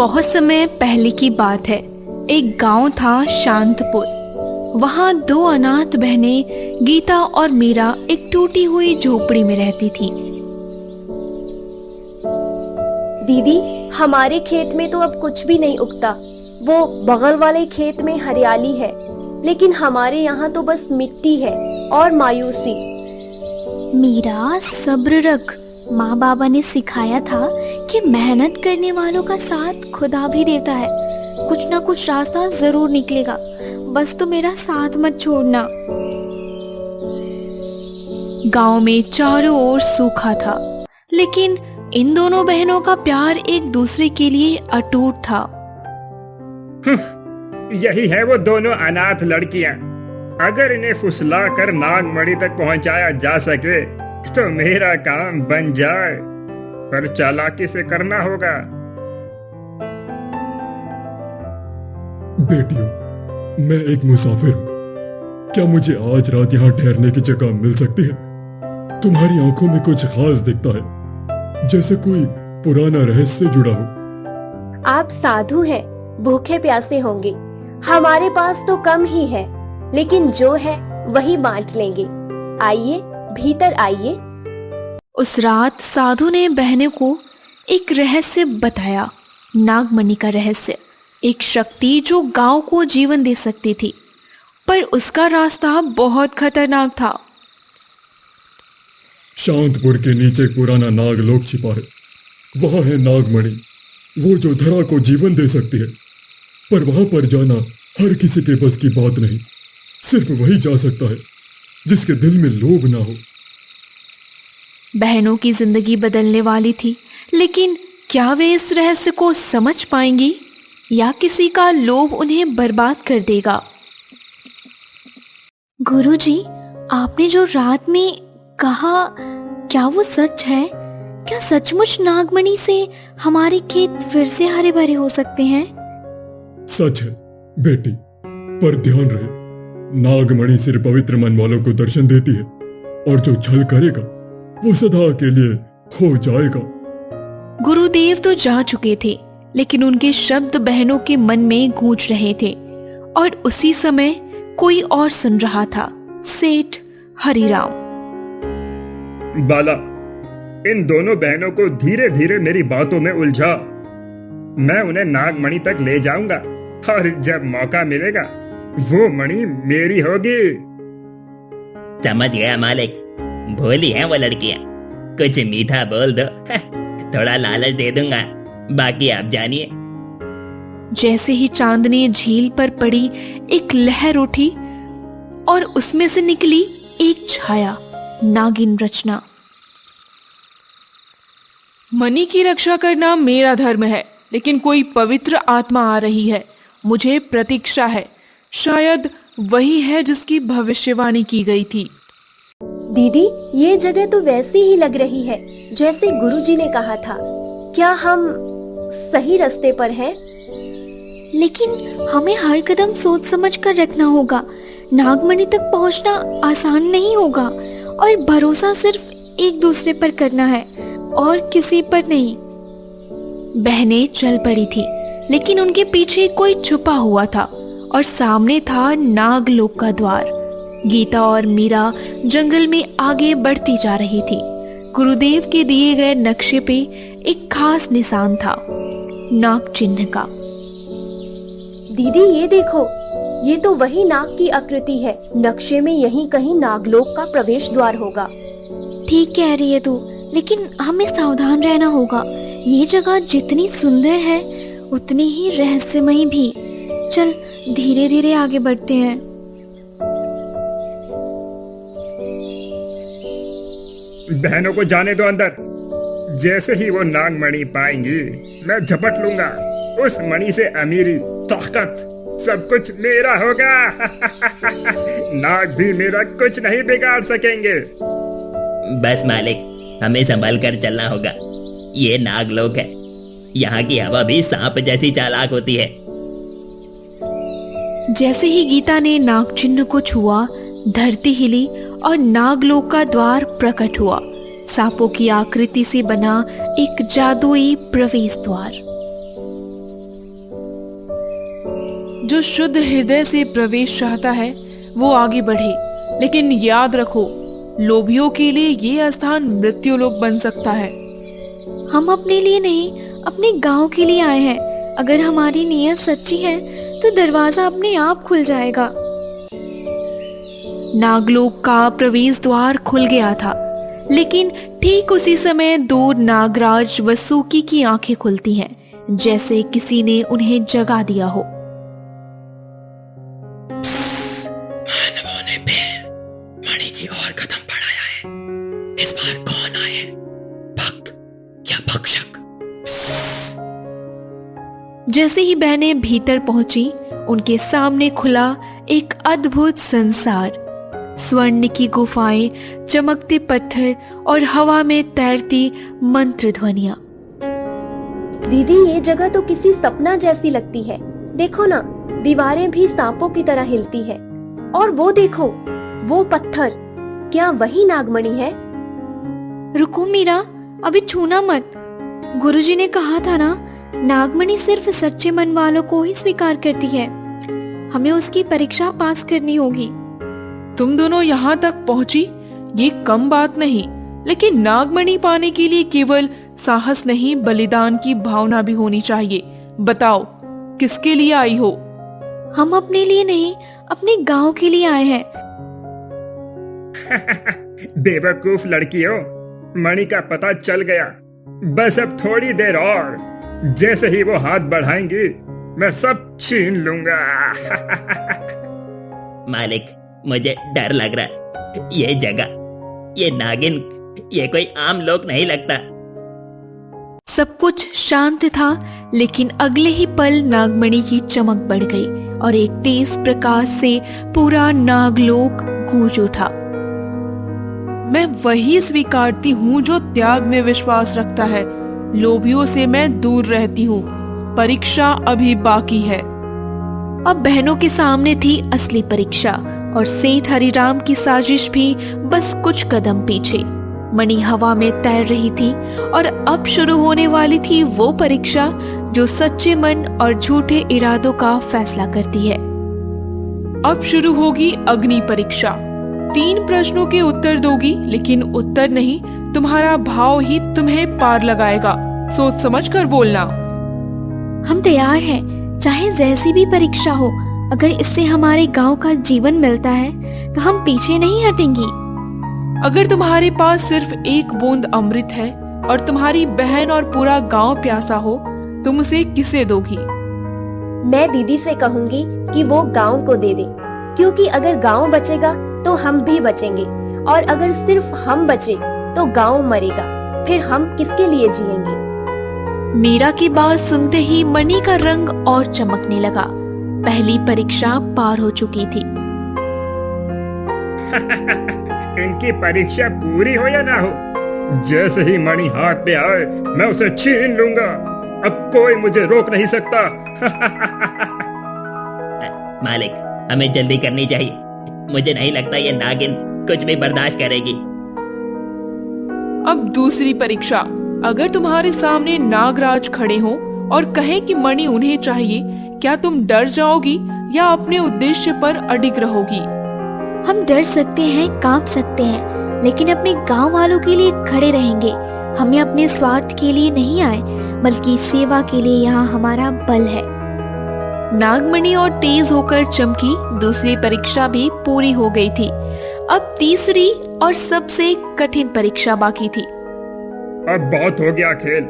बहुत समय पहले की बात है। एक गांव था शांतपुर। वहां दो अनाथ बहनें गीता और मीरा एक टूटी हुई झोपड़ी में रहती थी। दीदी, हमारे खेत में तो अब कुछ भी नहीं उगता। वो बगल वाले खेत में हरियाली है, लेकिन हमारे यहाँ तो बस मिट्टी है और मायूसी। मीरा, सब्र रख। माँ बाबा ने सिखाया था कि मेहनत करने वालों का साथ खुदा भी देता है। कुछ ना कुछ रास्ता जरूर निकलेगा, बस तू मेरा साथ मत छोड़ना। गांव में चारों ओर सूखा था, लेकिन इन दोनों बहनों का प्यार एक दूसरे के लिए अटूट था। यही है वो दोनों अनाथ लड़कियां। अगर इन्हें फुसला कर नागमणि तक पहुंचाया जा सके तो मेरा काम बन जाए, पर चालाकी से करना होगा। बेटियों, मैं एक मुसाफिर हूँ। क्या मुझे आज रात यहाँ ठहरने की जगह मिल सकती है? तुम्हारी आंखों में कुछ खास दिखता है, जैसे कोई पुराना रहस्य जुड़ा हो। आप साधु हैं, भूखे प्यासे होंगे। हमारे पास तो कम ही है, लेकिन जो है वही बांट लेंगे। आइए, भीतर आइए। उस रात साधु ने बहनों को एक रहस्य बताया, नागमणि का रहस्य। एक शक्ति जो गांव को जीवन दे सकती थी, पर उसका रास्ता बहुत खतरनाक था। शांतपुर के नीचे एक पुराना नागलोक छिपा है। वहां है नागमणि, वो जो धरा को जीवन दे सकती है। पर वहां पर जाना हर किसी के बस की बात नहीं। सिर्फ वही जा सकता है जिसके दिल में लोभ ना हो। बहनों की जिंदगी बदलने वाली थी, लेकिन क्या वे इस रहस्य को समझ पाएंगी या किसी का लोभ उन्हें बर्बाद कर देगा? गुरुजी, आपने जो रात में कहा, क्या वो सच है? क्या सचमुच नागमणि से हमारे खेत फिर से हरे भरे हो सकते हैं? सच है बेटी, पर ध्यान रहे, नागमणि सिर्फ पवित्र मन वालों को दर्शन देती है, और जो छल करेगा वो सदा के लिए खो जाएगा। गुरुदेव तो जा चुके थे, लेकिन उनके शब्द बहनों के मन में गूंज रहे थे। और उसी समय कोई और सुन रहा था, सेठ हरिराम। बाला, इन दोनों बहनों को धीरे धीरे मेरी बातों में उलझा। मैं उन्हें नागमणि तक ले जाऊंगा, और जब मौका मिलेगा वो मणि मेरी होगी। समझ गया मालिक, भोली हैं वो लड़कियां। कुछ मीठा बोल दो, थोड़ा लालच दे दूंगा, बाकी आप जानिए। जैसे ही चांदनी झील पर पड़ी, एक लहर उठी और उसमें से निकली एक छाया, नागिन रचना। मणि की रक्षा करना मेरा धर्म है, लेकिन कोई पवित्र आत्मा आ रही है। मुझे प्रतीक्षा है, शायद वही है जिसकी भविष्यवाणी की गई थी। दीदी, ये जगह तो वैसी ही लग रही है जैसे गुरुजी ने कहा था। क्या हम सही रास्ते पर हैं? लेकिन हमें हर कदम सोच समझ कर रखना होगा। नागमणि तक पहुंचना आसान नहीं होगा, और भरोसा सिर्फ एक दूसरे पर करना है और किसी पर नहीं। बहनें चल पड़ी थी, लेकिन उनके पीछे कोई छुपा हुआ था, और सामने था नागलोक का द्वार। गीता और मीरा जंगल में आगे बढ़ती जा रही थी। गुरुदेव के दिए गए नक्शे पे एक खास निशान था, नाग चिन्ह का। दीदी, ये देखो, ये तो वही नाग की आकृति है। नक्शे में यहीं कहीं नागलोक का प्रवेश द्वार होगा। ठीक कह रही है तू, लेकिन हमें सावधान रहना होगा। ये जगह जितनी सुंदर है, उतनी ही रहस्यमयी भी। चल, धीरे धीरे आगे बढ़ते हैं। बहनों को जाने दो अंदर। जैसे ही वो नागमणि पाएंगी, मैं झपट लूंगा। उस मणि से अमीरी, ताकत, सब कुछ मेरा होगा। नाग भी मेरा कुछ नहीं बिगाड़ सकेंगे। बस मालिक, हमें संभल कर चलना होगा। ये नागलोक है, यहाँ की हवा भी सांप जैसी चालाक होती है। जैसे ही गीता ने नाग चिन्ह को छुआ, धरती हिली और नागलोक का द्वार प्रकट हुआ। सांपों की आकृति से बना एक जादुई प्रवेश द्वार। जो शुद्ध हृदय से प्रवेश चाहता है वो आगे बढ़े, लेकिन याद रखो, लोभियों के लिए ये स्थान मृत्युलोक बन सकता है। हम अपने लिए नहीं, अपने गांव के लिए आए हैं। अगर हमारी नीयत सच्ची है तो दरवाजा अपने आप खुल जाएगा। नागलोक का प्रवेश द्वार खुल गया था, लेकिन ठीक उसी समय दूर नागराज वसुकी की आंखें खुलती हैं, जैसे किसी ने उन्हें जगा दिया हो। मानवों ने फिर मणि की ओर कदम बढ़ाया है। इस बार कौन आए? भक्त या भक्षक? जैसे ही बहनें भीतर पहुंची, उनके सामने खुला एक अद्भुत संसार। स्वर्ण की गुफाएं, चमकते पत्थर और हवा में तैरती मंत्र ध्वनियां। दीदी, ये जगह तो किसी सपना जैसी लगती है। देखो ना, दीवारें भी सांपों की तरह हिलती है। और वो देखो, वो पत्थर, क्या वही नागमणि है? रुको मीरा, अभी छूना मत। गुरुजी ने कहा था ना, नागमणि सिर्फ सच्चे मन वालों को ही स्वीकार करती है। हमें उसकी परीक्षा पास करनी होगी। तुम दोनों यहाँ तक पहुंची, ये कम बात नहीं, लेकिन नागमणि पाने के लिए केवल साहस नहीं, बलिदान की भावना भी होनी चाहिए। बताओ, किसके लिए आई हो? हम अपने लिए नहीं, अपने गांव के लिए आए हैं। बेवकूफ लड़कियों, मणि का पता चल गया। बस अब थोड़ी देर और, जैसे ही वो हाथ बढ़ाएंगी मैं सब छीन लूंगा। मालिक, मुझे डर लग रहा है। ये जगह, ये नागिन, ये कोई आम लोग नहीं लगता। सब कुछ शांत था, लेकिन अगले ही पल नागमणि की चमक बढ़ गई और एक तेज प्रकाश से पूरा नागलोक गूंज उठा। मैं वही स्वीकारती हूँ जो त्याग में विश्वास रखता है। लोभियों से मैं दूर रहती हूँ। परीक्षा अभी बाकी है। अब बहनों के सामने थी असली परीक्षा, और सेठ हरिराम की साजिश भी बस कुछ कदम पीछे। मणि हवा में तैर रही थी, और अब शुरू होने वाली थी वो परीक्षा जो सच्चे मन और झूठे इरादों का फैसला करती है। अब शुरू होगी अग्नि परीक्षा। 3 प्रश्नों के उत्तर दोगी, लेकिन उत्तर नहीं, तुम्हारा भाव ही तुम्हें पार लगाएगा। सोच समझ कर बोलना। हम तैयार हैं, चाहे जैसी भी परीक्षा हो। अगर इससे हमारे गांव का जीवन मिलता है तो हम पीछे नहीं हटेंगी। अगर तुम्हारे पास सिर्फ एक बूंद अमृत है और तुम्हारी बहन और पूरा गांव प्यासा हो, तुम उसे किसे दोगी? मैं दीदी से कहूंगी कि वो गांव को दे दे, क्योंकि अगर गांव बचेगा तो हम भी बचेंगे, और अगर सिर्फ हम बचे तो गांव मरेगा। फिर हम किसके लिए जिएंगे? मीरा की बात सुनते ही मणि का रंग और चमकने लगा। पहली परीक्षा पार हो चुकी थी। इनकी परीक्षा पूरी हो या ना हो, जैसे ही मणि हाथ पे आए मैं उसे छीन लूंगा। अब कोई मुझे रोक नहीं सकता। मालिक, हमें जल्दी करनी चाहिए। मुझे नहीं लगता ये नागिन कुछ भी बर्दाश्त करेगी। अब दूसरी परीक्षा। अगर तुम्हारे सामने नागराज खड़े हों और कहें कि मणि उन्हें चाहिए, क्या तुम डर जाओगी या अपने उद्देश्य पर अडिग रहोगी? हम डर सकते हैं, कांप सकते हैं, लेकिन अपने गांव वालों के लिए खड़े रहेंगे। हमें अपने स्वार्थ के लिए नहीं आए, बल्कि सेवा के लिए यहाँ हमारा बल है। नागमणि और तेज होकर चमकी दूसरी परीक्षा भी पूरी हो गई थी। अब तीसरी और सबसे कठिन परीक्षा बाकी थी। अब बहुत हो गया खेल।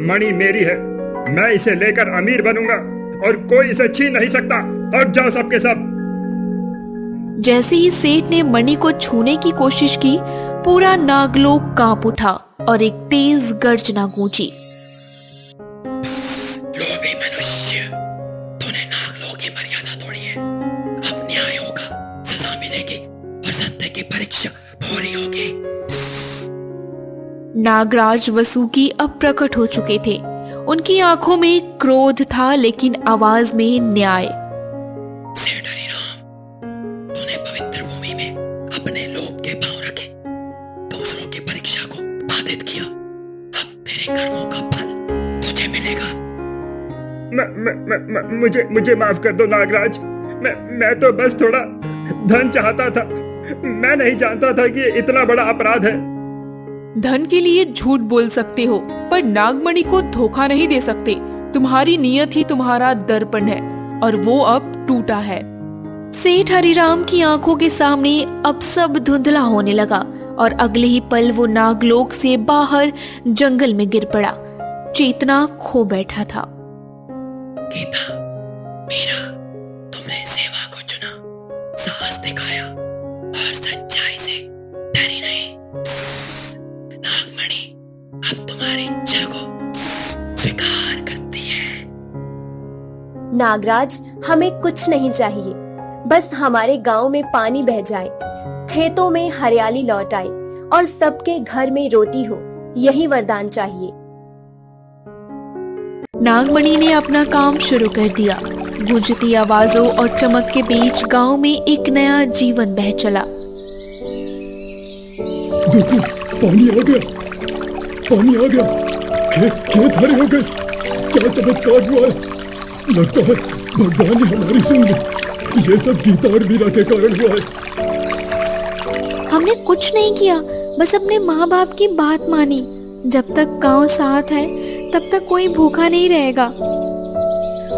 मणि मेरी है, मैं इसे लेकर अमीर बनूंगा और कोई इसे छीन नहीं सकता। हट जाओ सबके सब। जैसे ही सेठ ने मणि को छूने की कोशिश की, पूरा नागलोक कांप उठा और एक तेज गर्जना गूंजी। लोभी मनुष्य, तूने नागलोक की मर्यादा तोड़ी है। अब न्याय होगा, सजा मिलेगी और सत्य की परीक्षा पूरी होगी। नागराज वसुकी अब प्रकट हो चुके थे। उनकी आंखों में क्रोध था, लेकिन आवाज में न्याय। सेठ हरिराम, तूने पवित्र भूमि में अपने लोभ के पांव रखे, दूसरों की परीक्षा को बाधित किया। अब तेरे कर्मों का फल तुझे मिलेगा। मुझे माफ कर दो नागराज। मैं तो बस थोड़ा धन चाहता था। मैं नहीं जानता था कि ये इतना बड़ा अपराध है। धन के लिए झूठ बोल सकते हो, पर नागमणि को धोखा नहीं दे सकते। तुम्हारी नियत ही तुम्हारा दर्पण है और वो अब टूटा है। सेठ हरिराम की आंखों के सामने अब सब धुंधला होने लगा और अगले ही पल वो नागलोक से बाहर जंगल में गिर पड़ा। चेतना खो बैठा था। गीता, मीरा, तुमने सेवा को चुना, साहस दिखाया और सच्चाई से डरी नहीं। नागमणि अब तुम्हारी इच्छा को स्वीकार करती है। नागराज, हमें कुछ नहीं चाहिए, बस हमारे गांव में पानी बह जाए, खेतों में हरियाली लौट आए और सबके घर में रोटी हो, यही वरदान चाहिए। नागमणि ने अपना काम शुरू कर दिया। गूंजती आवाजों और चमक के बीच गांव में एक नया जीवन बह चला। देखो, पानी आ गया, पानी आ गया। खेत हरे हो गए। क्या चमत्कार हुआ है। लगता है भगवान ने हमारी सुन ली। ये सब गीता और मीरा के कारण हुआ है। हमने कुछ नहीं किया, बस अपने माँ बाप की बात मानी। जब तक गांव साथ है तब तक कोई भूखा नहीं रहेगा।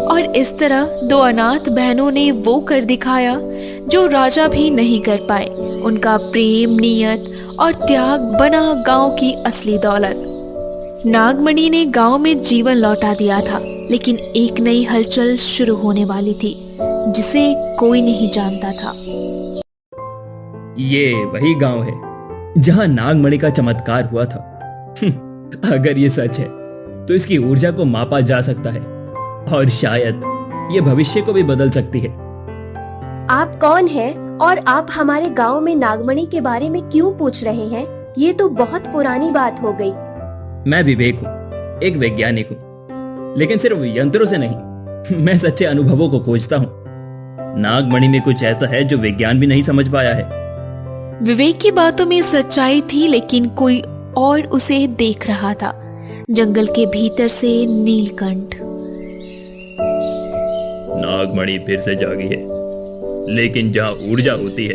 और इस तरह दो अनाथ बहनों ने वो कर दिखाया जो राजा भी नहीं कर पाए। उनका प्रेम, नियत और त्याग बना गांव की असली दौलत। नागमणि ने गांव में जीवन लौटा दिया था, लेकिन एक नई हलचल शुरू होने वाली थी जिसे कोई नहीं जानता था। ये वही गांव है जहां नागमणि का चमत्कार हुआ था। अगर ये सच है तो इसकी ऊर्जा को मापा जा सकता है और शायद ये भविष्य को भी बदल सकती है। आप कौन हैं और आप हमारे गांव में नागमणि के बारे में क्यों पूछ रहे हैं? ये तो बहुत पुरानी बात हो गई। मैं विवेक हूँ, एक वैज्ञानिक हूँ, लेकिन सिर्फ यंत्रों से नहीं, मैं सच्चे अनुभवों को खोजता हूँ। नागमणि में कुछ ऐसा है जो विज्ञान भी नहीं समझ पाया है। विवेक की बातों में सच्चाई थी, लेकिन कोई और उसे देख रहा था। जंगल के भीतर से नीलकंठ। नागमणि फिर से जागी है, लेकिन जहाँ ऊर्जा होती है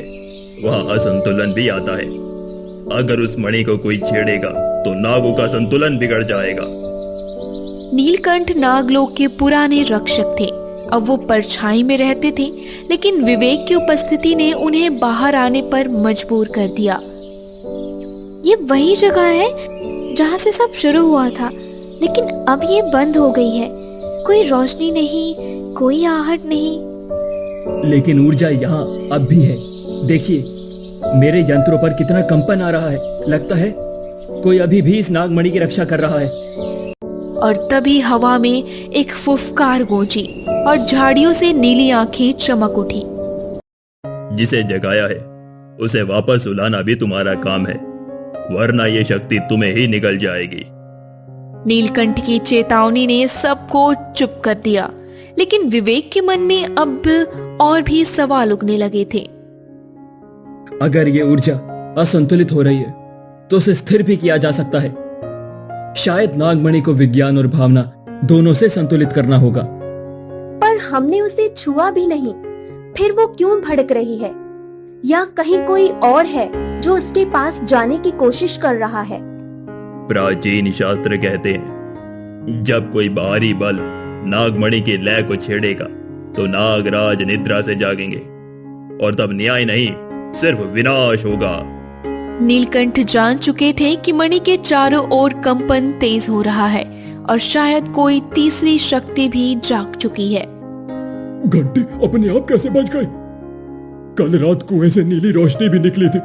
वहाँ असंतुलन भी आता है। अगर उस मणि को कोई छेड़ेगा तो नागों का संतुलन बिगड़ जाएगा। नीलकंठ नागलोक के पुराने रक्षक थे। अब वो परछाई में रहते थे, लेकिन विवेक की उपस्थिति ने उन्हें बाहर आने पर मजबूर कर दिया। ये वही जगह है जहाँ से सब शुरू हुआ था, लेकिन अब ये बंद हो गई है। कोई रोशनी नहीं, कोई आहट नहीं। लेकिन ऊर्जा यहाँ अब भी है। देखिए, मेरे यंत्रों पर कितना कंपन आ रहा है। लगता है कोई अभी भी इस नागमणि की रक्षा कर रहा है। और तभी हवा में एक फुफकार गूंजी और झाड़ियों से नीली आंखें चमक उठी। जिसे जगाया है उसे वापस सुलाना भी तुम्हारा काम है, वरना ये शक्ति तुम्हें ही निगल जाएगी। नीलकंठ की चेतावनी ने सबको चुप कर दिया, लेकिन विवेक के मन में अब और भी सवाल उगने लगे थे। अगर ये ऊर्जा असंतुलित हो रही है तो उसे स्थिर भी किया जा सकता है। शायद नागमणि को विज्ञान और भावना दोनों से संतुलित करना होगा। पर हमने उसे छुआ भी नहीं, फिर वो क्यों भड़क रही है? या कहीं कोई और है जो उसके पास जाने की कोशिश कर रहा है? प्राचीन शास्त्र कहते हैं, जब कोई बाहरी बल नागमणि के लय को छेड़ेगा तो नागराज निद्रा से जागेंगे और तब न्याय नहीं, सिर्फ विनाश होगा। नीलकंठ जान चुके थे कि मणि के चारों ओर कंपन तेज हो रहा है और शायद कोई तीसरी शक्ति भी जाग चुकी है। घंटी अपने आप कैसे बच गए? कल रात कुएं से नीली रोशनी भी निकली थी।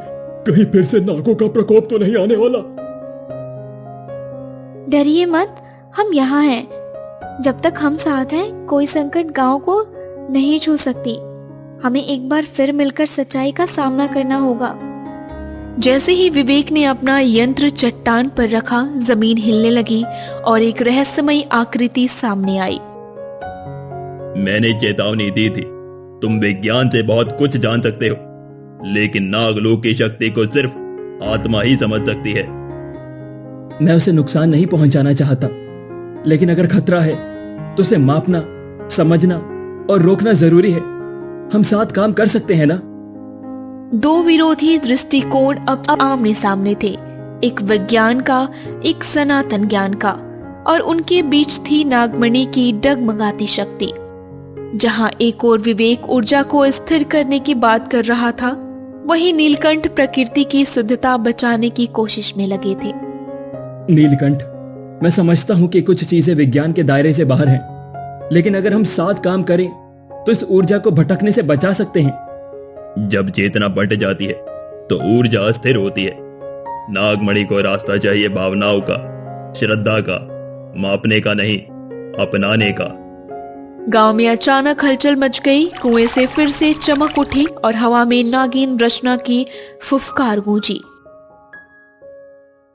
कहीं फिर से नागों का प्रकोप तो नहीं आने वाला? डरिए मत, हम यहाँ हैं। जब तक हम साथ हैं, कोई संकट गांव को नहीं छू सकती। हमें एक बार फिर मिलकर सच्चाई का सामना करना होगा। जैसे ही विवेक ने अपना यंत्र चट्टान पर रखा, जमीन हिलने लगी और एक रहस्यमयी आकृति सामने आई। मैंने चेतावनी दी थी, तुम विज्ञान से बहुत कुछ जान सकते हो, लेकिन नागलोक की शक्ति को सिर्फ आत्मा ही समझ सकती है। मैं उसे नुकसान नहीं पहुंचाना चाहता, लेकिन अगर खतरा है तो उसे मापना समझना और रोकना जरूरी है। हम साथ काम कर सकते हैं ना? दो विरोधी दृष्टिकोण अब आमने सामने थे, एक विज्ञान का, एक सनातन ज्ञान का, और उनके बीच थी नागमणि की डगमगाती शक्ति। जहां एक और विवेक ऊर्जा को स्थिर करने की बात कर रहा था, वहीं नीलकंठ प्रकृति की शुद्धता बचाने की कोशिश में लगे थे। नीलकंठ, मैं समझता हूं कि कुछ चीजें विज्ञान के दायरे से बाहर हैं, लेकिन अगर हम साथ काम करें तो इस ऊर्जा को भटकने से बचा सकते हैं। जब चेतना बंट जाती है तो ऊर्जा अस्थिर होती है। नागमणि को रास्ता चाहिए भावनाओं का, श्रद्धा का, मापने का नहीं, अपनाने का। गांव में अचानक हलचल मच गई। कुएं से फिर से चमक उठी और हवा में नागिन रचना की फुफकार गूंजी।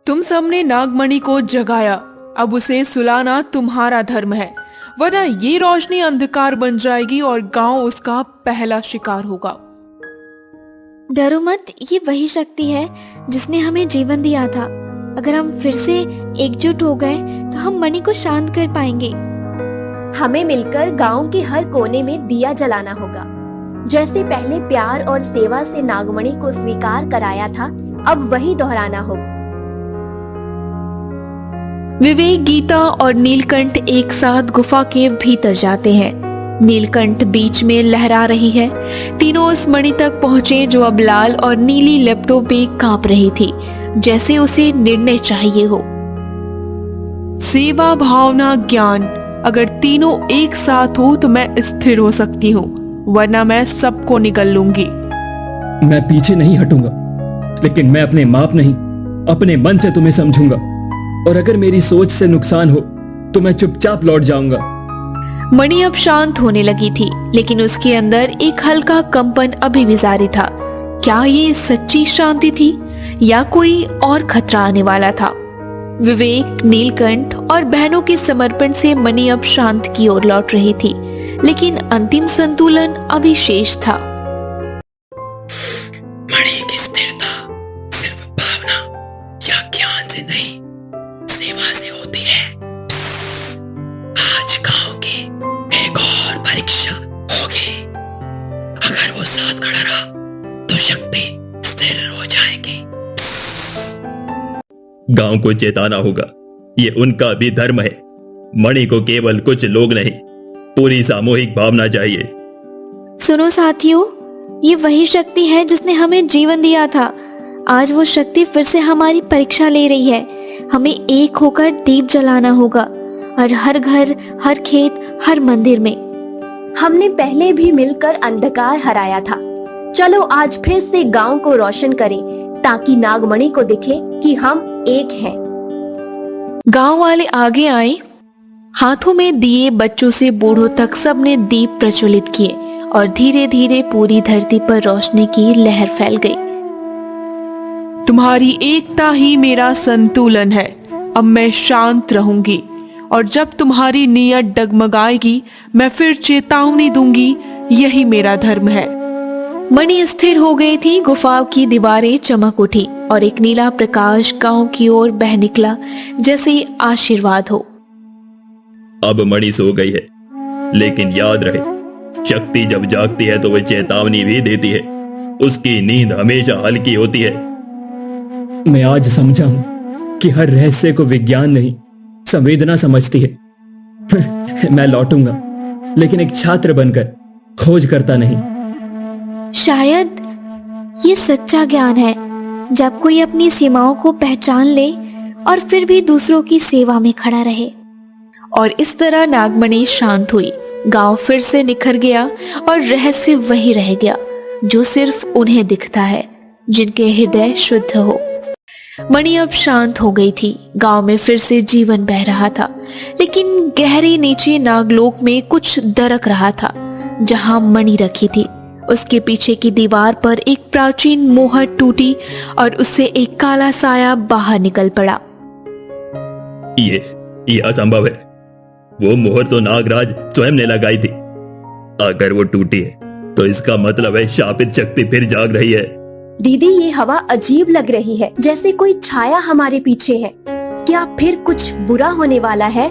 तुम सबने नागमणि को जगाया, अब उसे सुलाना तुम्हारा धर्म है, वरना ये रोशनी अंधकार बन जाएगी और गांव उसका पहला शिकार होगा। डरो मत, ये वही शक्ति है जिसने हमें जीवन दिया था। अगर हम फिर से एकजुट हो गए तो हम मणि को शांत कर पाएंगे। हमें मिलकर गांव के हर कोने में दिया जलाना होगा। जैसे पहले प्यार और सेवा से नागमणि को स्वीकार कराया था, अब वही दोहराना होगा। विवेक, गीता और नीलकंठ एक साथ गुफा के भीतर जाते हैं। नीलकंठ बीच में लहरा रही है। तीनों उस मणि तक पहुंचे जो अब लाल और नीली लपटों पे कांप रही थी, जैसे उसे निर्णय चाहिए हो। सेवा, भावना, ज्ञान, अगर तीनों एक साथ हो तो मैं स्थिर हो सकती हूँ, वरना मैं सबको निगल लूंगी। मैं पीछे नहीं हटूंगा, लेकिन मैं अपने माप नहीं, अपने मन से तुम्हें समझूंगा, और अगर मेरी सोच से नुकसान हो तो मैं चुपचाप लौट जाऊंगा। मणि अब शांत होने लगी थी, लेकिन उसके अंदर एक हल्का कंपन अभी भी जारी था। क्या ये सच्ची शांति थी या कोई और खतरा आने वाला था? विवेक, नीलकंठ और बहनों के समर्पण से मणि अब शांत की ओर लौट रही थी, लेकिन अंतिम संतुलन अभी शेष था। मणि की स्थिरता सिर्फ भावना या ज्ञान से नहीं, सेवा से होती है। आज गांव की एक और परीक्षा होगी। अगर वो साथ खड़ा रहा तो शक्ति स्थिर हो जाएगी। गांव को चेताना होगा, ये उनका भी धर्म है। मणि को केवल कुछ लोग नहीं, पूरी सामूहिक भावना चाहिए। सुनो साथियों, ये वही शक्ति है जिसने हमें जीवन दिया था। आज वो शक्ति फिर से हमारी परीक्षा ले रही है। हमें एक होकर दीप जलाना होगा, और हर घर, हर खेत, हर मंदिर में। हमने पहले भी मिलकर अंधकार हराया था। चलो आज फिर से गांव को रोशन करें, ताकि नागमणि को दिखे कि हम एक हैं। गांव वाले आगे आए। हाथों में दिए, बच्चों से बूढ़ों तक सबने दीप प्रज्वलित किए, और धीरे धीरे पूरी धरती पर रोशनी की लहर फैल गई। तुम्हारी एकता ही मेरा संतुलन है। अब मैं शांत रहूंगी, और जब तुम्हारी नीयत डगमगाएगी मैं फिर चेतावनी दूंगी। यही मेरा धर्म है। मणि स्थिर हो गई थी। गुफा की दीवारें चमक उठी और एक नीला प्रकाश गांव की ओर बह निकला, जैसे आशीर्वाद हो। अब मणि सो गई है, लेकिन याद रहे, शक्ति जब जागती है तो वह चेतावनी भी देती है। उसकी नींद हमेशा हल्की होती है। मैं आज समझा हूं कि हर रहस्य को विज्ञान नहीं, संवेदना समझती है। मैं लौटूंगा, लेकिन एक छात्र बनकर, खोज करता नहीं। शायद ये सच्चा ज्ञान है, जब कोई अपनी सीमाओं को पहचान ले और फिर भी दूसरों की सेवा में खड़ा रहे। और इस तरह नागमणि शांत हुई। गांव फिर से निखर गया, और रहस्य वही रह गया जो सिर्फ उन्हें दिखता है, जिनके हृदय शुद्ध हो। मणि अब शांत हो गई थी। गांव में फिर से जीवन बह रहा था, लेकिन गहरे नीचे नागलोक में कुछ दरक रहा था। जहां मणि रखी थी, उसके पीछे की दीवार पर एक प्राचीन मोहर टूटी, और उससे एक काला साया बाहर निकल पड़ा। ये असंभव है। वो मोहर तो नागराज स्वयं ने लगाई थी। अगर वो टूटी है तो इसका मतलब है शापित शक्ति फिर जाग रही है। दीदी, ये हवा अजीब लग रही है, जैसे कोई छाया हमारे पीछे है। क्या फिर कुछ बुरा होने वाला है?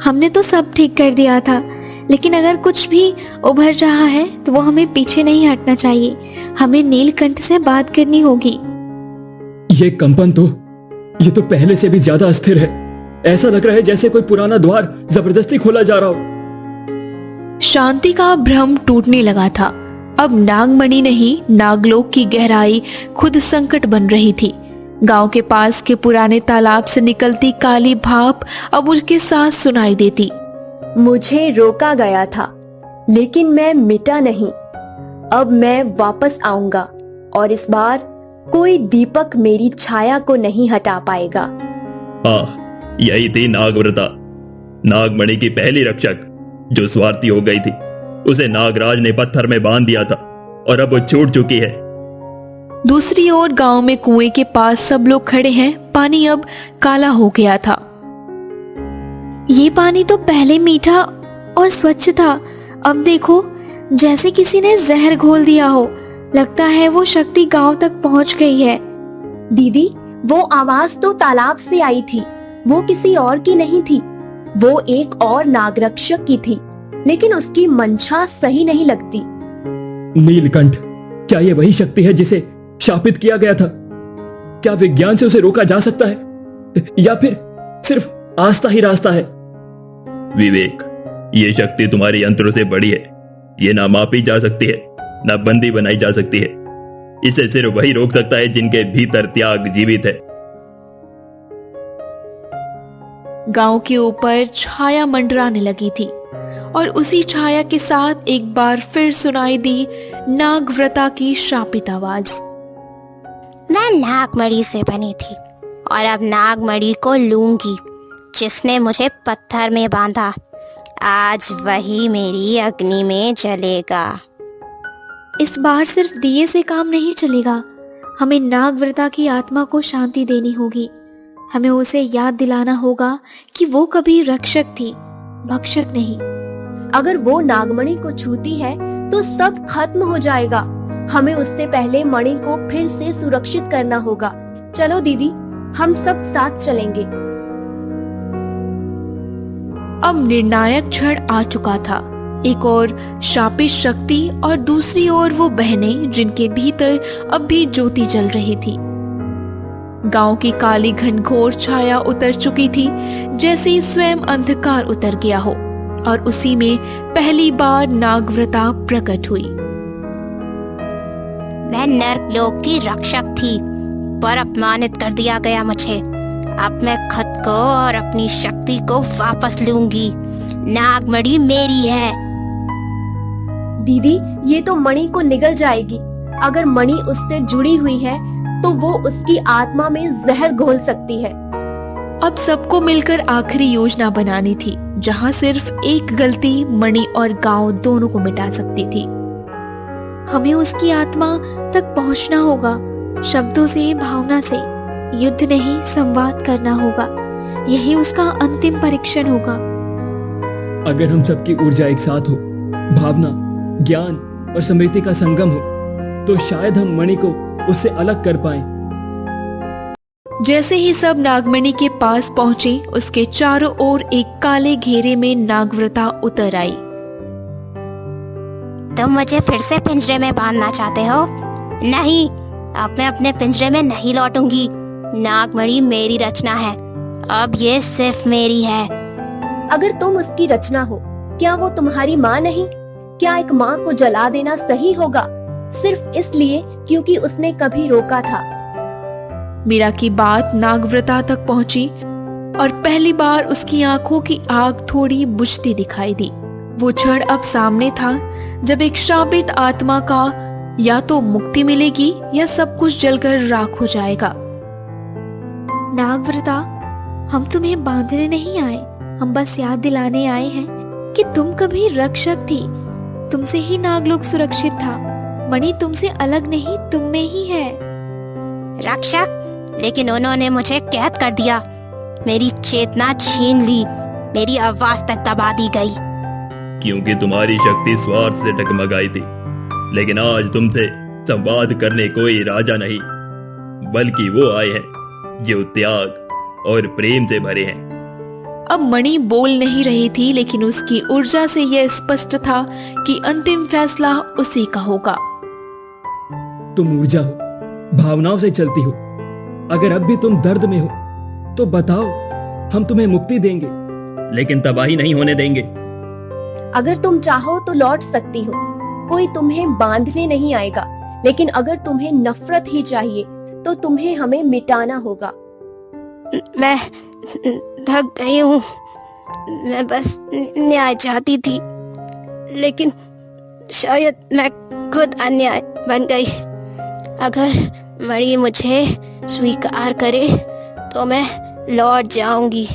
हमने तो सब ठीक कर दिया था, लेकिन अगर कुछ भी उभर रहा है तो वो हमें पीछे नहीं हटना चाहिए। हमें नीलकंठ से बात करनी होगी। ये कंपन तो ये तो पहले से भी ज्यादा अस्थिर है। ऐसा लग रहा है जैसे कोई पुराना द्वार जबरदस्ती खोला जा रहा हो। शांति का भ्रम टूटने लगा था। अब नागमणि नहीं, नागलोक की गहराई खुद संकट बन रही थी। गांव के पास के पुराने तालाब से निकलती काली भाप अब उसके साथ सुनाई देती। मुझे रोका गया था, लेकिन मैं मिटा नहीं। अब मैं वापस आऊंगा और इस बार कोई दीपक मेरी छाया को नहीं हटा पाएगा। हाँ, यही थी नागव्रता, नागमणि की पहली रक्षक, जो स्वार्थी हो गई थी। उसे नागराज ने पत्थर में बांध दिया था और अब वो छूट चुकी है। दूसरी ओर गांव में कुएं के पास सब लोग खड़े हैं। पानी अब काला हो गया था। ये पानी तो पहले मीठा और स्वच्छ था, अब देखो जैसे किसी ने जहर घोल दिया हो। लगता है वो शक्ति गांव तक पहुंच गई है। दीदी, वो आवाज तो तालाब से आई थी, वो किसी और की नहीं थी। वो एक और नागरक्षक की थी, लेकिन उसकी मंशा सही नहीं लगती। नीलकंठ, क्या ये वही शक्ति है जिसे शापित किया गया था? क्या विज्ञान से उसे रोका जा सकता है, या फिर सिर्फ आस्था ही रास्ता है? विवेक, ये शक्ति तुम्हारी यंत्रों से बड़ी है। ये ना मापी जा सकती है, ना बंदी बनाई जा सकती है। इसे सिर्फ वही रोक सकता है जिनके भीतर त्याग जीवित है। गांव के ऊपर छाया मंडराने लगी थी और उसी छाया के साथ एक बार फिर सुनाई दी नागव्रता की शापित आवाज। मैं नागमणि से बनी थी और अब नागमणि को लूंगी। जिसने मुझे पत्थर में बांधा, आज वही मेरी अग्नि में जलेगा। इस बार सिर्फ दिए से काम नहीं चलेगा। हमें नागव्रता की आत्मा को शांति देनी होगी। हमें उसे याद दिलाना होगा कि वो कभी रक्षक थी, भक्षक नहीं। अगर वो नागमणि को छूती है तो सब खत्म हो जाएगा। हमें उससे पहले मणि को फिर से सुरक्षित करना होगा। चलो दीदी, हम सब साथ चलेंगे। अब निर्णायक क्षण आ चुका था। एक और शापित शक्ति और दूसरी ओर वो बहनें जिनके भीतर अब भी ज्योति जल रही थी। गांव की काली घनघोर छाया उतर चुकी थी, जैसे स्वयं अंधकार उतर गया हो, और उसी में पहली बार नागव्रता प्रकट हुई। मैं नरकलोक की रक्षक थी, पर अपमानित कर दिया गया मुझे। अब मैं खुद को और अपनी शक्ति को वापस लूंगी। नागमणि मेरी है। दीदी, ये तो मणि को निगल जाएगी। अगर मणि उससे जुड़ी हुई है तो वो उसकी आत्मा में जहर घोल सकती है। अब सबको मिलकर आखिरी योजना बनानी थी, जहां सिर्फ एक गलती मणि और गांव दोनों को मिटा सकती थी। हमें उसकी आत्मा तक पहुंचना होगा, शब्दों से, भावना से। युद्ध नहीं, संवाद करना होगा। यही उसका अंतिम परीक्षण होगा। अगर हम सबकी ऊर्जा एक साथ हो, भावना, ज्ञान और स्मृति का संगम हो, तो शायद हम मणि को उससे अलग कर पाएं। जैसे ही सब नागमणि के पास पहुंचे, उसके चारों ओर एक काले घेरे में नागव्रता उतर आई। तुम मुझे फिर से पिंजरे में बांधना चाहते हो? नहीं, अब मैं अपने पिंजरे में नहीं लौटूंगी। नागमणि मेरी रचना है, अब ये सिर्फ मेरी है। अगर तुम उसकी रचना हो, क्या वो तुम्हारी माँ नहीं? क्या एक माँ को जला देना सही होगा, सिर्फ इसलिए क्योंकि उसने कभी रोका था? मीरा की बात नागव्रता तक पहुंची और पहली बार उसकी आंखों की आग थोड़ी बुझती दिखाई दी। वो क्षण अब सामने था जब एक शापित आत्मा का या तो मुक्ति मिलेगी या सब कुछ जलकर राख हो जाएगा। नागव्रता, हम तुम्हें बांधने नहीं आए, हम बस याद दिलाने आए हैं कि तुम कभी रक्षक थी। तुमसे ही नागलोक सुरक्षित था। मणि तुमसे अलग नहीं, तुम में ही है। रक्षक? लेकिन उन्होंने मुझे कैद कर दिया, मेरी चेतना छीन ली, मेरी आवाज तक दबा दी गई। क्योंकि तुम्हारी शक्ति स्वार्थ से डगमगाई थी। लेकिन आज तुमसे संवाद करने कोई राजा नहीं, बल्कि वो आए हैं जो त्याग और प्रेम से भरे हैं। अब मणि बोल नहीं रही थी, लेकिन उसकी ऊर्जा से यह स्पष्ट था कि अंतिम फैसला उसी का होगा। तुम ऊर्जा हो, भावनाओं से चलती हो। अगर अब भी तुम दर्द में हो तो बताओ, हम तुम्हें मुक्ति देंगे, लेकिन तबाही नहीं होने देंगे। अगर तुम चाहो तो लौट सकती हो, कोई तुम्हें बांधने नहीं आएगा। लेकिन अगर तुम्हें नफरत ही चाहिए तो तुम्हें हमें मिटाना होगा। मैं थक गई हूँ। मैं बस न्याय चाहती थी, लेकिन शायद मैं खुद अन्याय बन गई। अगर मणि मुझे स्वीकार करे तो मैं लौट जाऊंगी,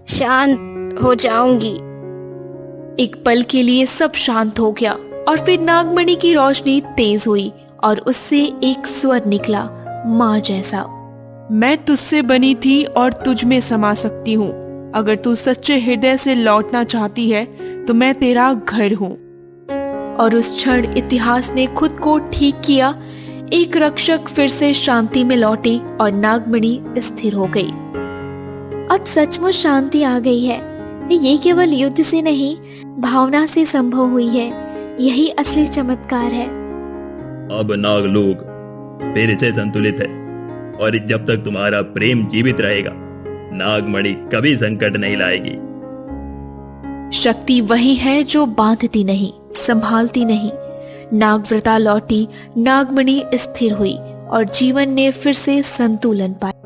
शांत हो जाऊंगी। एक पल के लिए सब शांत हो गया और फिर नागमणि की रोशनी तेज हुई और उससे एक स्वर निकला, माँ जैसा। मैं तुझसे बनी थी और तुझ में समा सकती हूँ। अगर तू सच्चे हृदय से लौटना चाहती है तो मैं तेरा घर हूँ। और उस क्षण इतिहास ने खुद को ठीक किया। एक रक्षक फिर से शांति में लौटे और नागमणि स्थिर हो गई। अब सचमुच शांति आ गई है। ये केवल युद्ध से नहीं, भावना से संभव हुई है। यही असली चमत्कार है। अब नागलोक फिर से संतुलित है, और जब तक तुम्हारा प्रेम जीवित रहेगा, नागमणि कभी संकट नहीं लाएगी। शक्ति वही है जो बांधती नहीं, संभालती नहीं। नागव्रता लौटी, नागमणि स्थिर हुई और जीवन ने फिर से संतुलन पाया।